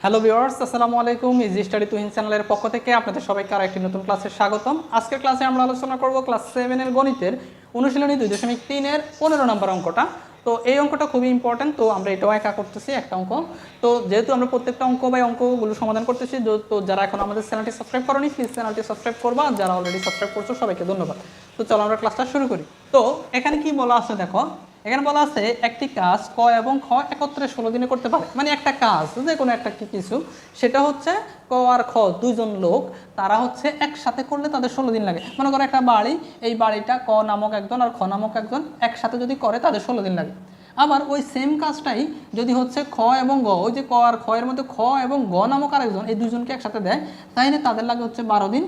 Hello viewers, আসসালামু আলাইকুম। Easy study Tuhin চ্যানেলের পক্ষ থেকে আপনাদের সবাইকে আরো একটি নতুন ক্লাসে স্বাগতম। আজকের ক্লাসে আমরা আলোচনা করব ক্লাস 7 এর গণিতের অনুশীলনী 2.3 এর 15 নম্বর অঙ্কটা। তো এই অঙ্কটা খুবই ইম্পর্টেন্ট, তো আমরা এটাও একা করতেছি একটা অঙ্ক। তো যেহেতু আমরা প্রত্যেকটা অঙ্ক বা অঙ্কগুলো সমাধান করতেছি, তো যারা এখন আমাদের চ্যানেলটি সাবস্ক্রাইব করোনি প্লিজ চ্যানেলটি সাবস্ক্রাইব করবা, আর যারা অলরেডি সাবস্ক্রাইব করছো সবাইকে ধন্যবাদ। তো চলো আমরা ক্লাসটা শুরু করি। তো এখানে কি বলা আছে দেখো, এখানে বলা আছে একটি কাজ ক এবং খ একত্রে 16 দিনে করতে পারে। মানে একটা কাজ, যে কোনো একটা কিছু, সেটা হচ্ছে ক আর খ দুইজন লোক, তারা হচ্ছে একসাথে করলে তাদের 16 দিন লাগে। মনে করো একটা বাড়ি, এই বাড়িটা ক নামক একজন আর খ নামক একজন একসাথে যদি করে তাদের 16 দিন লাগে। আবার ওই সেম কাজটাই যদি হচ্ছে খ এবং গ, ওই যে ক আর খ এর মধ্যে খ এবং গ নামক আরেকজন, এই দুজনকে একসাথে দেয়, তাইলে তাদের লাগে হচ্ছে 12 দিন।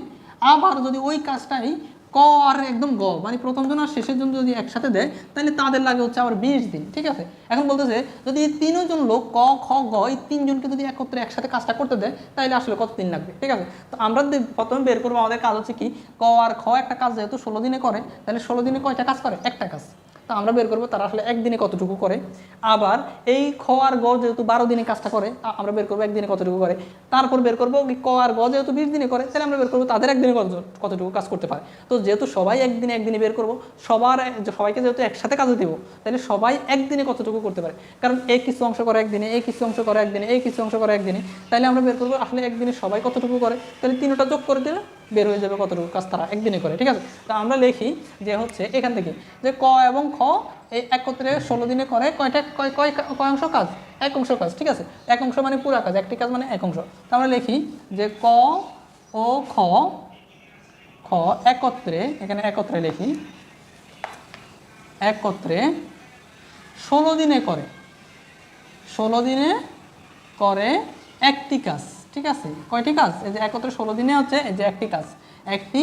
আবার যদি ওই কাজটাই ক আর একদম গ, মানে প্রথম জন আর শেষের জন যদি একসাথে দেয়, তাহলে তাদের লাগে হচ্ছে আবার 20 দিন। ঠিক আছে, এখন বলতেছে যদি এই তিনজন লোক ক খ গ এই তিনজনকে যদি একত্রে একসাথে কাজটা করতে দেয়, তাহলে আসলে কত দিন লাগবে। ঠিক আছে, তো আমরা প্রথমে বের করবো, আমাদের কাজ হচ্ছে কি, ক আর খ একটা কাজ যেহেতু 16 দিনে করে, তাহলে 16 দিনে কয়টা কাজ করে? একটা কাজ। তো আমরা বের করবো তারা আসলে একদিনে কতটুকু করে। আবার এই খ আর গ যেহেতু 12 দিনে কাজটা করে, আমরা বের করবো একদিনে কতটুকু করে। তারপর বের করবো ক আর গ যেহেতু 20 দিনে করে, তাহলে আমরা বের করবো তাদের একদিনে কতটুকু কাজ করতে পারে। তো যেহেতু সবাই একদিনে বের করবো, সবাইকে যেহেতু একসাথে কাজে দিব, তাহলে সবাই একদিনে কতটুকু করতে পারে। কারণ এই কিছু অংশ করে একদিনে, এই কিছু অংশ করে একদিনে, এই কিছু অংশ করে একদিনে, তাহলে আমরা বের করবো আসলে একদিনে সবাই কতটুকু করে। তাহলে তিনটা যোগ করে দিলে বের হয়ে যাবে কতটুকু কাজ তারা একদিনে করে। ঠিক আছে, তো আমরা লিখি যে হচ্ছে এখান থেকে যে ক এবং খ এই একত্রে 16 দিনে করে কয় অংশ কাজ? এক অংশ কাজ। ঠিক আছে, এক অংশ মানে পুরা কাজ, একটি কাজ মানে এক অংশ। তো আমরা লিখি যে ক ও খ খ একত্রে, এখানে একত্রে লিখি, একত্রে 16 দিনে করে, 16 দিনে করে একটি কাজ। ঠিক আছে, কয়টি কাজ? এই যে একত্রে 16 দিনে হচ্ছে এই যে একটি কাজ, একটি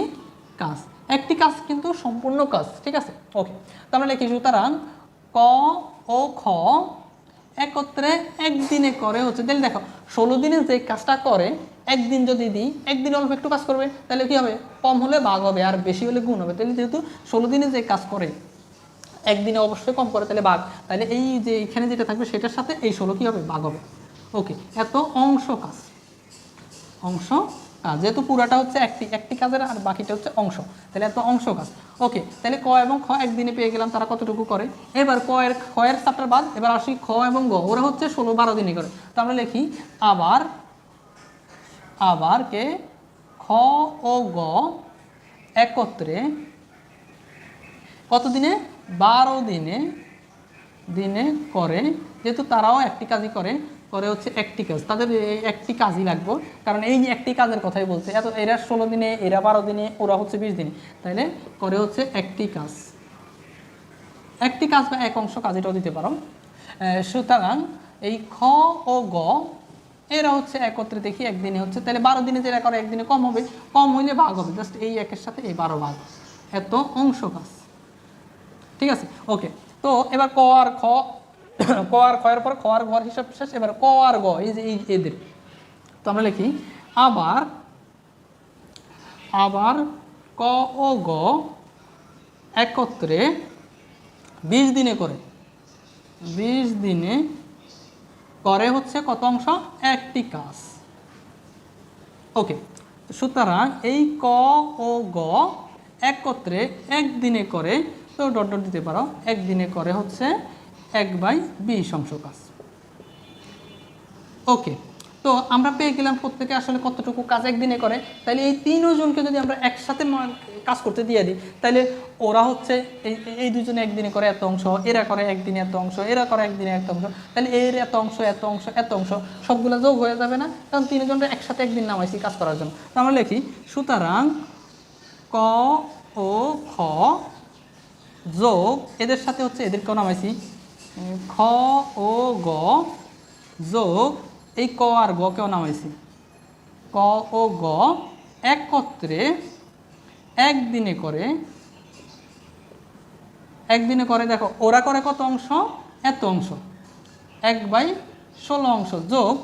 কাজ, একটি কাজ কিন্তু সম্পূর্ণ কাজ। ঠিক আছে, ওকে। তো আমরা লিখি সুতরাং ক ও খ একত্রে একদিনে করে হচ্ছে, তাহলে দেখো 16 দিনে যে কাজটা করে, একদিন যদি দিই, একদিন অল্প একটু কাজ করবে, তাহলে কি হবে? কম হলে ভাগ হবে আর বেশি হলে গুণ হবে। তাহলে যেহেতু 16 দিনে যে কাজ করে একদিনে অবশ্যই কম করে, তাহলে ভাগ, তাহলে এই যে এখানে যেটা থাকবে সেটার সাথে এই 16 কি হবে? ভাগ হবে। ওকে, এত অংশ কাজ, অংশ কাজ, যেহেতু পুরাটা হচ্ছে একটি কাজের আর বাকিটা হচ্ছে অংশ, তাহলে এত অংশ কাজ। ওকে, তাহলে ক এবং খ একদিনে পেয়ে গেলাম তারা কতটুকু করে। এবার খ এর চ্যাপ্টার বাদ, এবার আসি খ এবং গ, ওরা হচ্ছে 16-12 দিনে করে। তো আমরা লিখি আবার কে খ ও গ একত্রে কত দিনে? 12 দিনে করে। যেহেতু তারাও একটি কাজই করে হচ্ছে একটি কাজ, তাদের একটি কাজই লাগবে, কারণ এই একটি কাজের কথাই বলছে। এরা 16 দিনে, এরা 12 দিনে, ওরা হচ্ছে 20 দিনে, তাইলে করে হচ্ছে একটি কাজ, একটি কাজ বা এক অংশ কাজ, এটাও দিতে পারো। সুতরাং এই খ ও গ এরা হচ্ছে একত্রে দেখি একদিনে হচ্ছে, তাহলে 12 দিনে যেটা করে একদিনে কম হবে, কম হইলে ভাগ হবে, জাস্ট এই একের সাথে এই 12 ভাগ, এত অংশ কাজ। ঠিক আছে, ওকে। তো এবার ক আর খ এর পর খ আর ঘর হিসাব শেষ। এবার ক আর গ এই যে এদের, তো আমরা লিখি আবার ক ও গ একত্রে 20 দিনে করে, 20 দিনে করে হচ্ছে কত অংশ? একটি কাজ। ওকে, সুতরাং এই ক ও গ একত্রে একদিনে করে, তো ডট ডট দিতে পারো, একদিনে করে হচ্ছে 1/20 অংশ কাজ। ওকে, তো আমরা পেয়ে গেলাম প্রত্যেকে আসলে কতটুকু কাজ একদিনে করে। তাহলে এই তিনজনকে যদি আমরা একসাথে কাজ করতে দিয়ে দিই, তাহলে ওরা হচ্ছে এই দুজনে একদিনে করে এত অংশ, এরা করে একদিনে এত অংশ, এরা করে একদিনে এত অংশ, তাহলে এর এত অংশ এত অংশ এত অংশ সবগুলো যোগ হয়ে যাবে না? কারণ তিনজনটা একসাথে একদিন নামাইছি কাজ করার জন্য। তো আমরা লিখি সুতরাং ক ও খ যোগ এদের সাথে হচ্ছে এদেরকেও নামাইছি, খ ও গ যোগ এই ক আর গ কেও নামাইছি, ক ও গ একত্রে একদিনে করে, দেখো ওরা করে কত অংশ? এত অংশ, 1/16 অংশ, যোগ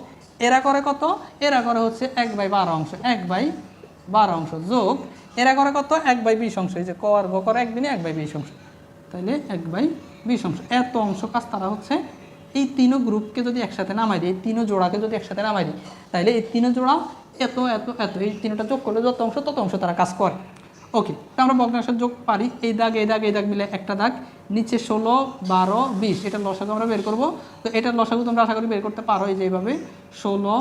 এরা করে কত? এরা করে হচ্ছে 1/12 অংশ, 1/12 অংশ, যোগ এরা করে কত? 1/20 অংশ। এই যে ক আর গ করে একদিনে 1/20 অংশ, তাহলে 1/20 অংশ, এত অংশ কাজ তারা হচ্ছে এই তিনও গ্রুপকে যদি একসাথে নামাই দিই, এই তিনও জোড়াকে যদি একসাথে নামাই দিই, তাহলে এই তিনও জোড়া এত এত এত এই তিনটা যোগ করলে যত অংশ তত অংশ তারা কাজ করে। ওকে, তো আমরা ভগ্নাংশের যোগ পারি, এই দাগ এই দাগ এই দাগ মিলে একটা দাগ, নিচে 16 12 20, এটার লসাগু আমরা বের করব। তো এটার লসাগু তোমরা আশা করি বের করতে পারো, এই যে এইভাবে 16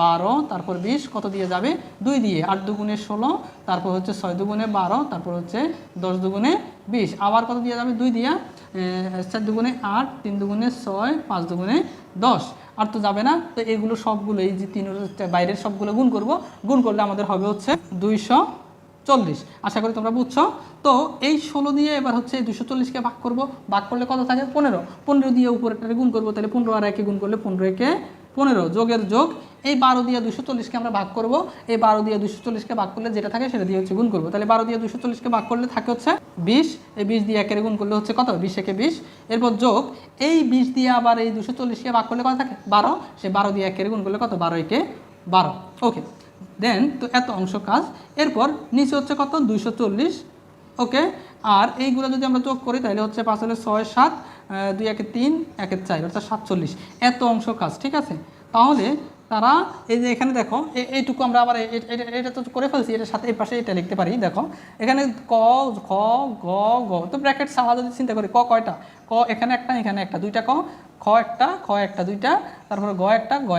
12 তারপর 20 কত দিয়ে যাবে 2 দিয়ে, 8 দুগুণে 16, তারপর হচ্ছে 6 দুগুণে 12, তারপর হচ্ছে 10 দুগুণে 20, আবার কত দিয়ে যাবে 2 দিয়া, 4 দুগুণে 8, 3 দুগুণে 6, 5 দুগুণে 10, আর তো যাবে না। তো এগুলো সবগুলো এই যে তিন বাইরের সবগুলো গুণ করব, গুণ করলে আমাদের হবে হচ্ছে 240। আশা করি তোমরা বুঝছো। তো এই 16 দিয়ে এবার হচ্ছে 240কে ভাগ করব, ভাগ করলে কত থাকে 15, 15 দিয়ে উপরেরটারে গুণ করব, তাহলে 15 আর 1 গুণ করলে 15 একে 15, যোগের যোগ, এই 12 দিয়ে 240কে আমরা ভাগ করব, এই 12 দিয়ে 240কে ভাগ করলে যেটা থাকে সেটা দিয়ে হচ্ছে গুণ করব, তাহলে 12 দিয়ে 240কে ভাগ করলে থাকে হচ্ছে 20, এই 20 দিয়ে 1 এর গুণ করলে হচ্ছে কত 20 একে 20, এরপর যোগ এই 20 দিয়ে আবার এই 240কে ভাগ করলে কত থাকে 12, সে 12 দিয়ে 1 এর গুণ করলে কত 12 একে 12। ওকে, দেন তো এত অংশ কাজ, এরপর নিচে হচ্ছে কত 240। ওকে, আর এইগুলো যদি আমরা যোগ করি তাহলে হচ্ছে 5 হলে 6 7, 2 একে 3, 1 এর 4 অর্থাৎ 47, এত অংশ কাজ। ঠিক আছে, তাহলে তারা এই যে এখানে দেখো এইটুকু আমরা আবার এটা তো করে ফেলছি, এটার সাথে এই পাশে এটা লিখতে পারি। দেখো এখানে ক খ গ গ, তো ব্র্যাকেট ছাড়া যদি চিন্তা করি ক কয়টা, ক এখানে একটা এখানে একটা, দুইটা ক, খ একটা দুইটা, তারপরে গ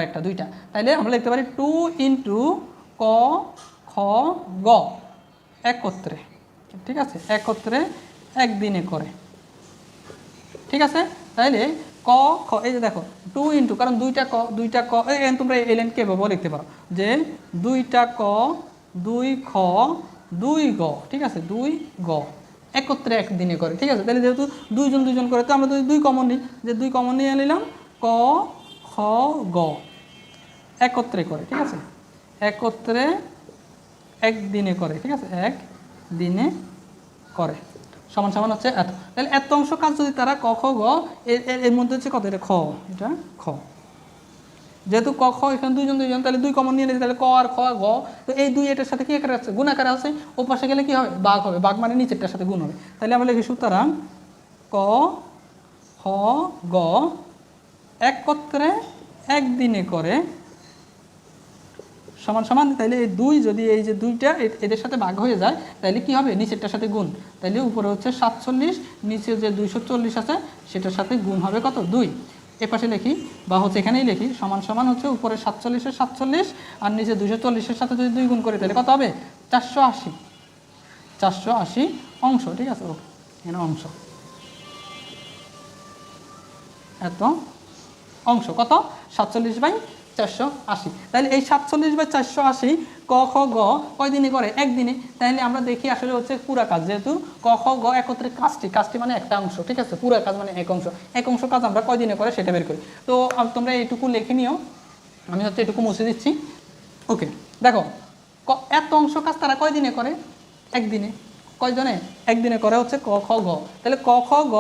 একটা দুইটা, তাইলে আমরা লিখতে পারি 2 ইন্টু ক খ গ একত্রে। ঠিক আছে, একত্রে একদিনে করে। ঠিক আছে, তাইলে ক খ, এই যে দেখো 2 ইন্টু, কারণ দুইটা ক তোমরা এই লাইনকে এভাবেও লিখতে পারো যে 2টা ক 2 খ 2 গ। ঠিক আছে, 2 গ একত্রে একদিনে করে। ঠিক আছে, তাহলে যেহেতু দুইজন করে, তো আমরা দুই কমন নিই, যে 2 কমন নিয়ে নিলাম, ক খ গ একত্রে করে। ঠিক আছে, একত্রে একদিনে করে। ঠিক আছে, একদিনে করে সমান সমান হচ্ছে এত। তাহলে এত অংশ কাজ যদি তারা ক খ গ, এর মধ্যে হচ্ছে কত, এটা খ, এটা খ, যেহেতু ক খ এখানে দুইজন তাহলে 2 কমন নিয়ে নিয়েছে, তাহলে ক আর খ গ, তো এই 2 এটার সাথে কি আকারে আছে গুণ আকারে আছে, ও পাশে গেলে কি হবে ভাগ হবে, ভাগ মানে নিচেরটার সাথে গুণ হবে। তাহলে আমরা লিখি সুতরাং ক খ গ একত্রে একদিনে করে সমান সমান, তাহলে এই 2 যদি এই যে 2টা এদের সাথে ভাগ হয়ে যায় তাহলে কি হবে নিচেরটার সাথে গুণ, তাহলে উপরে হচ্ছে 47, নিচে যে 240 আছে সেটার সাথে গুণ হবে কত 2, এপাশে লিখি বা হচ্ছে এখানেই লিখি সমান সমান হচ্ছে উপরে 47-এর 47 আর নিচে 240-এর সাথে যদি 2 গুণ করি তাহলে কত হবে 480 অংশ। ঠিক আছে, ওকে, এখানে অংশ এত অংশ কত 47/480। তাহলে এই 47/480 ক খ গ কয়দিনে করে একদিনে। তাহলে আমরা দেখি আসলে হচ্ছে পুরা কাজ, যেহেতু ক খ গ একত্রে কাজটি মানে একটা অংশ। ঠিক আছে, পুরা কাজ মানে এক অংশ কাজ আমরা কয়দিনে করে সেটা বের করি। তো তোমরা এইটুকু লিখে নিও, আমি হচ্ছে এটুকু মুছে দিচ্ছি। ওকে, দেখো এত অংশ কাজ তারা কয়দিনে করে একদিনে, কয়জনে একদিনে করে হচ্ছে ক খ গ। তাহলে ক খ গ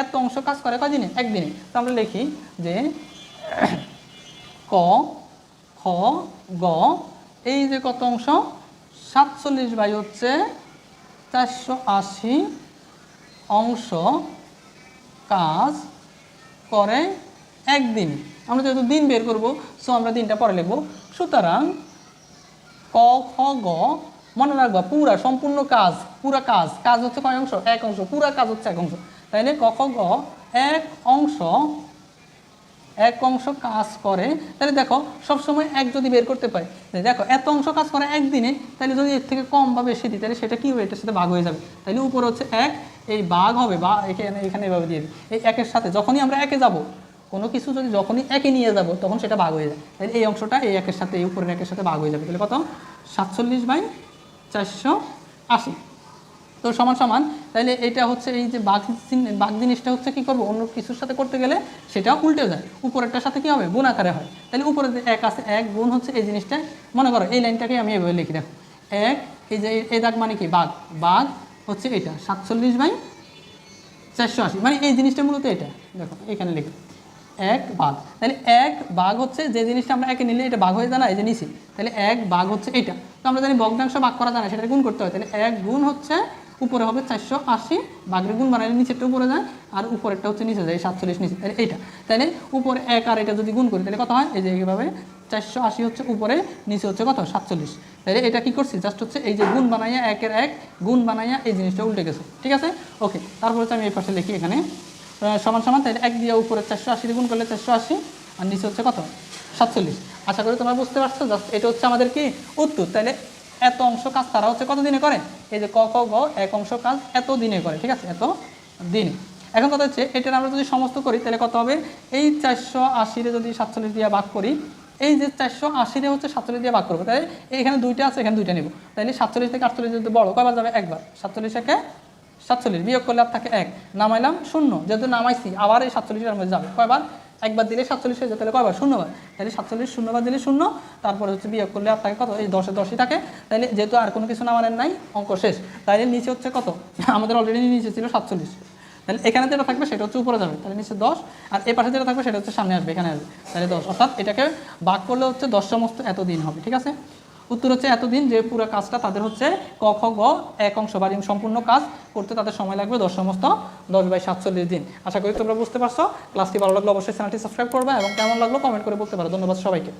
এত অংশ কাজ করে কয়দিনে একদিনে। তো আমরা লিখি যে ক খ গ এই যে কত অংশ 47 হচ্ছে 480 অংশ কাজ করে একদিন। আমরা যেহেতু দিন বের করব, সো আমরা দিনটা পরে লিখব। সুতরাং ক খ গ মনে রাখবা সম্পূর্ণ কাজ, কাজ হচ্ছে কয় অংশ এক অংশ, পুরা কাজ হচ্ছে এক অংশ। তাইলে ক খ গ এক অংশ কাজ করে। তাহলে দেখো সবসময় এক যদি বের করতে পারি, দেখো এত অংশ কাজ করে একদিনে, তাহলে যদি এর থেকে কম বা বেশি দিই তাহলে সেটা কি হবে, এটার সাথে ভাগ হয়ে যাবে। তাহলে উপর হচ্ছে 1, এই ভাগ হবে বা এখানে এভাবে দিয়ে দিই, এই 1-এর সাথে যখনই আমরা 1-এ যাব, কোনো কিছু যদি যখনই 1-এ নিয়ে যাব তখন সেটা ভাগ হয়ে যায়। তাহলে এই অংশটা এই 1-এর সাথে এই উপরের 1-এর সাথে ভাগ হয়ে যাবে। তাহলে কত 47/480। তো সমান সমান, তাহলে এটা হচ্ছে এই যে বাঘ জিনিসটা হচ্ছে কি করবো, অন্য কিছুর সাথে করতে গেলে সেটাও উল্টে যায়, উপরেরটার সাথে কি হবে গুণ আকারে হয়। তাহলে উপরে যে 1 আছে 1 গুণ হচ্ছে এই জিনিসটা, মনে করো এই লাইনটাকে আমি এভাবে লিখি, দেখো 1, এই যে এই দাগ মানে কি বাঘ হচ্ছে এটা 47/480, মানে এই জিনিসটা মূলত এটা, দেখো এখানে লিখি 1 ভাগ। তাহলে 1 ভাগ হচ্ছে যে জিনিসটা আমরা 1-এ নিলে এটা ভাগ হয়ে যায় না, এই যে নিচে, তাহলে 1 ভাগ হচ্ছে এটা। তো আমরা জানি ভগ্নাংশ ভাগ করা যায় না, সেটা গুণ করতে হয়। তাহলে 1 গুণ হচ্ছে উপরে হবে 480, ভাগের গুণ বানাইলে নিচেরটা উপরে যায় আর উপরেরটা হচ্ছে নিচে যায় 47 নিচে, তাহলে এইটা তাহলে উপরে 1 আর এটা যদি গুণ করি তাহলে কত হয়, এই যে এইভাবে 480 হচ্ছে উপরে, নিচে হচ্ছে কত 47। তাহলে এটা কি করছি, জাস্ট হচ্ছে এই যে গুণ বানাইয়া 1 এর 1 গুণ বানাইয়া এই জিনিসটা উল্টে গেছে, ঠিক আছে। ওকে, তারপর হচ্ছে আমি এই পাশে লিখি এখানে সমান সমান, তাহলে 1 দিয়ে উপরে 480 গুণ করলে 480 আর নিচে হচ্ছে কত 47। আশা করি তোমরা বুঝতে পারছো, জাস্ট এটা হচ্ছে আমাদের কি উত্তর। তাহলে এত অংশ কাজ তারা হচ্ছে কত দিনে করে, এই যে ক খ গ এক অংশ কাজ এত দিনে করে, ঠিক আছে, এত দিনে। এখন কথা হচ্ছে এটার আমরা যদি সমস্ত করি তাহলে কত হবে, এই 480 যদি 47 দিয়ে ভাগ করি, এই যে 480 হচ্ছে 47 দিয়ে ভাগ করবো, তাই এখানে দুইটা আছে এখানে দুইটা নেব, তাহলে 47 থেকে 48 যদি বড় কয়বার যাবে একবার, 47 একে 47 বিয়োগ করলে আর থাকে 1, নামাইলাম 0, যেহেতু নামাইছি আবার এই 47 মধ্যে যাবে কয়বার, একবার দিলে 47 হয়ে যায়, তাহলে কয়বার 0 বার, তাহলে 47 0 বার দিলে 0, তারপরে হচ্ছে বিয়োগ করলে আর থাকে কত, এই 10-এ 10ই থাকে, তাহলে যেহেতু আর কোনো কিছু নামানোর নাই অঙ্ক শেষ। তাহলে নিচে হচ্ছে কত, আমাদের অলরেডি নিচে ছিল 47, তাহলে এখানে যেটা থাকবে সেটা হচ্ছে উপরে যাবে, তাহলে নিচে 10, আর এই পাশে যেটা থাকবে সেটা হচ্ছে সামনে আসবে, এখানে আসবে, তাহলে 10, অর্থাৎ এটাকে ভাগ করলে হচ্ছে 10 সমস্ত এত দিন হবে, ঠিক আছে। উত্তর হচ্ছে এতদিন, যে পুরো কাজটা তাদের হচ্ছে ক খ গ এক অংশ বা সম্পূর্ণ কাজ করতে তাদের সময় লাগবে 10 সমস্ত 10/47 দিন। আশা করি তোমরা বুঝতে পারছো। ক্লাসটি ভালো লাগলে অবশ্যই চ্যানেলটি সাবস্ক্রাইব করবে এবং কেমন লাগলো কমেন্ট করে বলতে পারো। ধন্যবাদ সবাইকে।